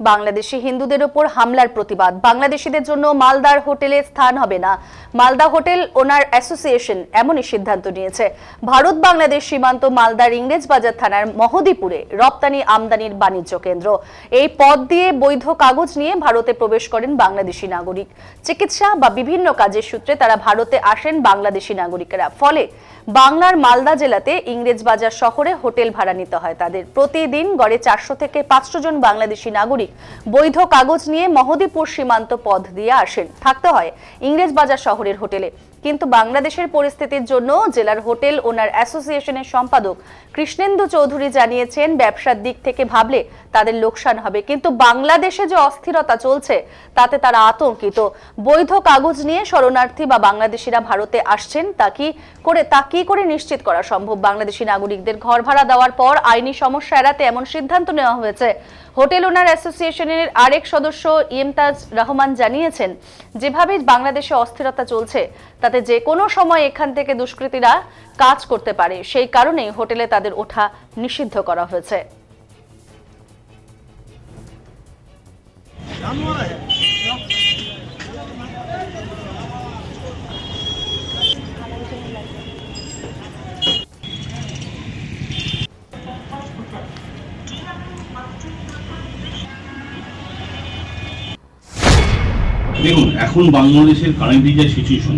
বাংলাদেশি হিন্দুদের উপর হামলার প্রতিবাদ। বাংলাদেশিদের জন্য মালদার হোটেলে স্থান হবে না। মালদা হোটেল ওনার অ্যাসোসিয়েশন এমনই সিদ্ধান্ত নিয়েছে। ভারত বাংলাদেশ সীমান্ত মালদার ইংরেজবাজার থানার মহদীপুরে রপ্তানি আমদানির বাণিজ্য কেন্দ্র। এই পথ দিয়ে বৈধ কাগজ নিয়ে ভারতে প্রবেশ করেন বাংলাদেশি নাগরিক। চিকিৎসা বা বিভিন্ন কাজের সূত্রে তারা ভারতে আসেন বাংলাদেশি নাগরিকেরা। ফলে বাংলার মালদা জেলাতে ইংরেজবাজার শহরে হোটেল ভাড়া নিতে হয় তাদের। প্রতিদিন গড়ে 400 থেকে 500 জন বাংলাদেশি নাগরিক বৈধ কাগজ নিয়ে মহদীপুর সীমান্ত পথ দিয়ে আসেন। থাকতে হয় ইংরেজবাজার শহরের হোটেলে। কিন্তু বাংলাদেশের পরিস্থিতির জন্য জেলার হোটেল ওনার অ্যাসোসিয়েশনের সম্পাদক কৃষ্ণেন্দু চৌধুরী জানিয়েছেন, ব্যবসার দিক থেকে ভাবলে তাদের লোকসান হবে, কিন্তু বাংলাদেশে যে অস্থিরতা চলছে তাতে তারা আতঙ্কিত। বৈধ কাগজ নিয়ে শরণার্থী বা বাংলাদেশিরা ভারতে আসছেন, তা কি করে নিশ্চিত করা সম্ভব? বাংলাদেশি নাগরিকদের ঘর ভাড়া দেওয়ার পর আইনি সমস্যা এড়াতে এমন সিদ্ধান্ত নেওয়া হয়েছে। হোটেল ওনার অ্যাসোসিয়েশনের আরেক সদস্য ইমতাজ রহমান জানিয়েছেন, যেভাবে বাংলাদেশে অস্থিরতা চলছে তাতে যে কোনো সময় এখান থেকে দুষ্কৃতীরা কাজ করতে পারে, সেই কারণেই হোটেলে তাদের ওঠা নিষিদ্ধ করা হয়েছে। দেখুন, এখন বাংলাদেশের কারেন্টলি যে সিচুয়েশন,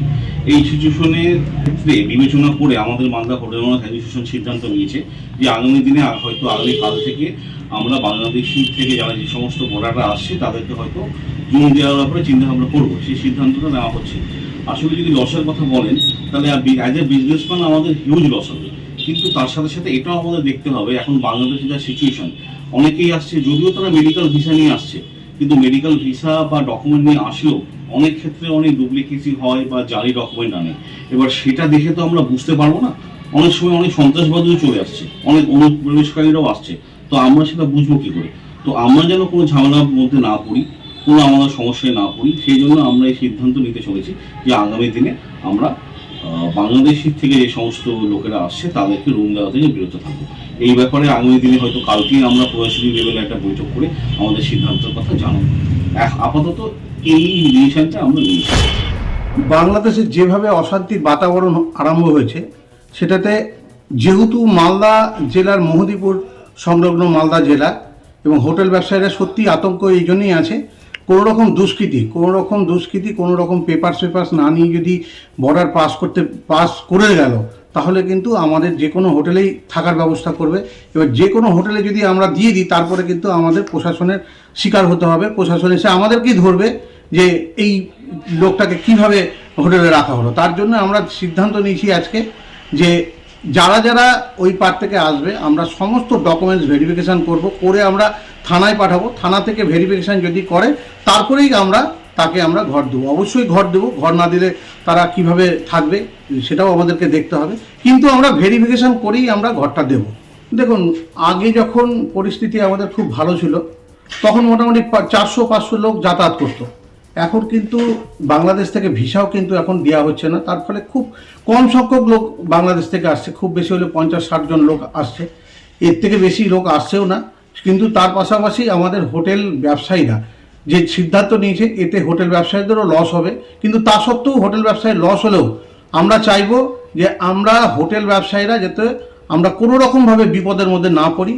এই সিচুয়েশনের ক্ষেত্রে বিবেচনা করে আমাদের মালদা হোটেল ওনার্স অ্যাসোসিয়েশন সিদ্ধান্ত নিয়েছে যে আগামী দিনে হয়তো আগামীকাল থেকে আমরা বাংলাদেশি থেকে যারা যে সমস্ত ভোটাররা আসছে তাদেরকে হয়তো জুন দেওয়ার ব্যাপারে চিন্তাভাবনা করবো। সেই সিদ্ধান্তটা নেওয়া হচ্ছে। আসলে যদি লসের কথা বলেন তাহলে অ্যাজ এ বিজনেসম্যান আমাদের হিউজ লস হবে, কিন্তু তার সাথে সাথে এটাও আমাদের দেখতে হবে এখন বাংলাদেশের যা সিচুয়েশন, অনেকেই আসছে যদিও তারা মেডিকেল ভিসা নিয়ে আসছে, কিন্তু মেডিকেল ভিসা বা ডকুমেন্ট নিয়ে আসলেও অনেক ক্ষেত্রে অনেক ডুপ্লিকেসি হয় বা জালি ডকুমেন্ট আনে। এবার সেটা দেখে তো আমরা বুঝতে পারবো না, অনেক সময় অনেক সন্ত্রাসবাদীও চলে আসছে, অনেক অনুপ্রবেশকারীরাও আসছে, তো আমরা সেটা বুঝবো কি করে? তো আমরা যেন কোনো ঝামেলার মধ্যে না পড়ি, কোনো আমাদের সমস্যায় না পড়ি, সেই জন্য আমরা এই সিদ্ধান্ত নিতে চলেছি যে আগামী দিনে আমরা বাংলাদেশের থেকে যে সমস্ত লোকেরা আসছে তাদেরকে রুম দেওয়া থেকে বিরত থাকবো। এই ব্যাপারে আগামী দিনে হয়তো কালকেই আমরা প্রশাসনিক লেভেলে একটা বৈঠক করে আমাদের সিদ্ধান্তের কথা জানাবো। আপাতত এই ডিসিশনটা আমরা নিয়েছি। বাংলাদেশে যেভাবে অশান্তির বাতাবরণ আরম্ভ হয়েছে, সেটাতে যেহেতু মালদা জেলার মহদীপুর সংলগ্ন মালদা জেলা এবং হোটেল ব্যবসায়ীরা সত্যি আতঙ্ক এই জন্যই আছে, কোনো রকম দুষ্কৃতি কোনো রকম পেপারস না নিয়ে যদি বর্ডার পাস করে গেল, তাহলে কিন্তু আমাদের যে কোনো হোটেলেই থাকার ব্যবস্থা করবে। এবার যে কোনো হোটেলে যদি আমরা দিয়ে দিই, তারপরে কিন্তু আমাদের প্রশাসনের শিকার হতে হবে। প্রশাসন এসে আমাদেরকেই ধরবে যে এই লোকটাকে কিভাবে হোটেলে রাখা হলো। তার জন্য আমরা সিদ্ধান্ত নিয়েছি আজকে যে যারা ওই পার থেকে আসবে, আমরা সমস্ত ডকুমেন্টস ভেরিফিকেশান করে আমরা থানায় পাঠাবো। থানা থেকে ভেরিফিকেশান যদি করে, তারপরেই তাকে আমরা ঘর দেবো। অবশ্যই ঘর দেবো, ঘর না দিলে তারা কিভাবে থাকবে সেটাও আমাদেরকে দেখতে হবে, কিন্তু আমরা ভেরিফিকেশান করেই আমরা ঘরটা দেব। দেখুন, আগে যখন পরিস্থিতি আমাদের খুব ভালো ছিল, তখন মোটামুটি 400-500 লোক যাতায়াত করতো। এখন কিন্তু বাংলাদেশ থেকে ভিসাও কিন্তু এখন দেওয়া হচ্ছে না, তার ফলে খুব কম সংখ্যক লোক বাংলাদেশ থেকে আসছে। খুব বেশি হলে 50-60 জন লোক আসছে, এর থেকে বেশি লোক আসছেও না। কিন্তু তার পাশাপাশি আমাদের হোটেল ব্যবসায়ীরা যে সিদ্ধান্ত নিয়েছে, এতে হোটেল ব্যবসায়ীদেরও লস হবে, কিন্তু তা সত্ত্বেও হোটেল ব্যবসায়ীর লস হলেও আমরা চাইবো যে আমরা হোটেল ব্যবসায়ীরা যাতে আমরা কোনো রকমভাবে বিপদের মধ্যে না পড়ি।